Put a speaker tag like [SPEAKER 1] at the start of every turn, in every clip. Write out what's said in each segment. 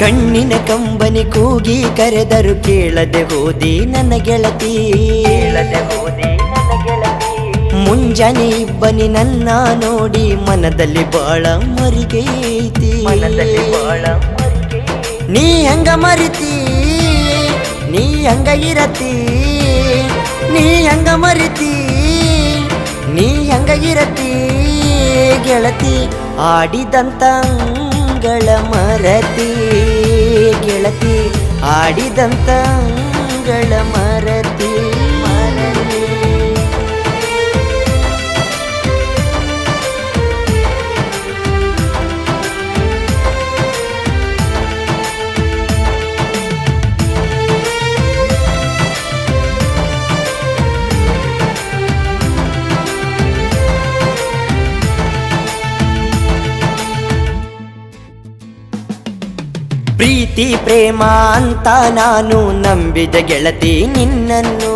[SPEAKER 1] ಕಣ್ಣಿನ ಕಂಬನಿ ಕೂಗಿ ಕರೆದರು ಕೇಳದೆ ಹೋದಿ ನನ್ನ ಗೆಳತಿ, ಮುಂಜಾನೆ ಇಬ್ಬನಿ ನನ್ನ ನೋಡಿ ಮನದಲ್ಲಿ ಬಾಳ ಮರಿಗೈತಿ. ನೀ ಹಂಗ ಮರಿತಿ, ನೀ ಹಂಗ ಇರತಿ, ನೀ ಹಂಗ ಮರಿತಿ, ನೀ ಹಂಗ ಇರತಿ ಗೆಳತಿ. ಆಡಿದಂತ ಅಂಗಳ ಮರತಿ ಗೆಳತಿ, ಆಡಿದಂತ ಅಂಗಳ ಮರತಿ. ಪ್ರೀತಿ ಪ್ರೇಮ ಅಂತ ನಾನು ನಂಬಿದ ಗೆಳತಿ ನಿನ್ನನ್ನು,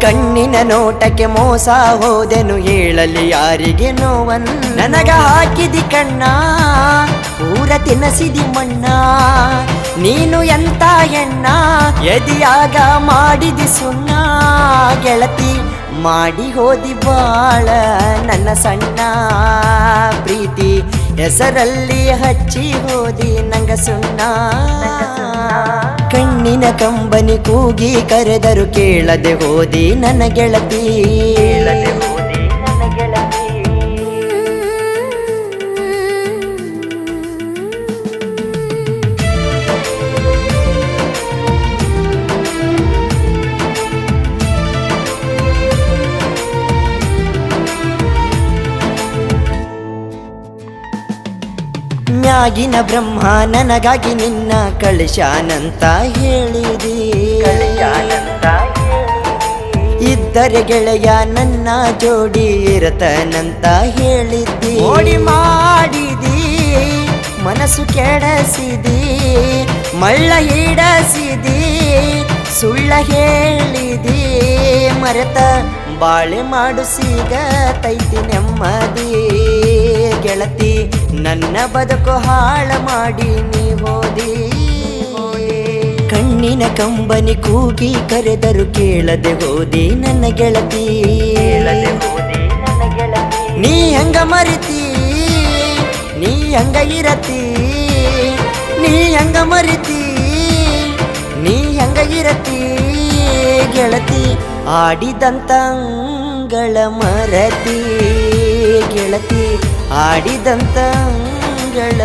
[SPEAKER 1] ಕಣ್ಣಿನ ನೋಟಕ್ಕೆ ಮೋಸ ಹೋದೆನು ಹೇಳಲಿ ಯಾರಿಗೆ ನೋವನ್ನು. ನನಗ ಹಾಕಿದಿ ಕಣ್ಣ ಪೂರ ತಿನಸಿದಿ ಮಣ್ಣ, ನೀನು ಎಂತ ಹೆಣ್ಣ ಎದಿಯಾಗ ಮಾಡಿದಿ ಸುಣ್ಣ ಗೆಳತಿ. ಮಾಡಿ ಹೋದಿ ಬಾಳ ನನ್ನ ಸಣ್ಣ ಪ್ರೀತಿ ಹೆಸರಲ್ಲಿ ಹಚ್ಚಿ ಹೋದಿ ನಂಗ ಸುಣ್ಣ. ಕಣ್ಣಿನ ಕಂಬನಿ ಕೂಗಿ ಕರೆದರು ಕೇಳದೆ ಹೋದಿ ನನ್ನ ಗೆಳತಿ. ಮ್ಯಾಗಿನ ಬ್ರಹ್ಮ ನನಗಾಗಿ ನಿನ್ನ ಕಳಿಶಾನಂತ ಹೇಳಿದಿ, ಇದ್ದರೆ ಗೆಳೆಯ ನನ್ನ ಜೋಡಿ ಇರತನಂತ ಹೇಳಿದ್ದಿ. ಓಡಿ ಮಾಡಿದಿ ಮನಸ್ಸು ಕೆಡಸಿದಿ, ಮಳ್ಳ ಹಿಡಸಿದಿ, ಸುಳ್ಳ ಹೇಳಿದಿ, ಮರೆತ ಬಾಳೆ ಮಾಡು ಸಿಗತೈತಿ ನೆಮ್ಮದಿ ಗೆಳತಿ. ನನ್ನ ಬದುಕು ಹಾಳ ಮಾಡಿ ನೀ ಹೋದಿ. ಕಣ್ಣಿನ ಕಂಬನಿ ಕೂಗಿ ಕರೆದರು ಕೇಳದೆ ಹೋದಿ ನನ್ನ ಗೆಳತಿ. ನೀ ಹಂಗ ಮರಿತಿ, ನೀ ಹಂಗ ಇರತಿ, ನೀ ಹಂಗ ಮರಿತಿ, ನೀ ಹಂಗ ಇರತಿ ಗೆಳತಿ. ಆಡಿದಂತ ಅಂಗಳ ಮರತಿ ಗೆಳತಿ, ಆಡಿದಂತ ಅಂಗಳ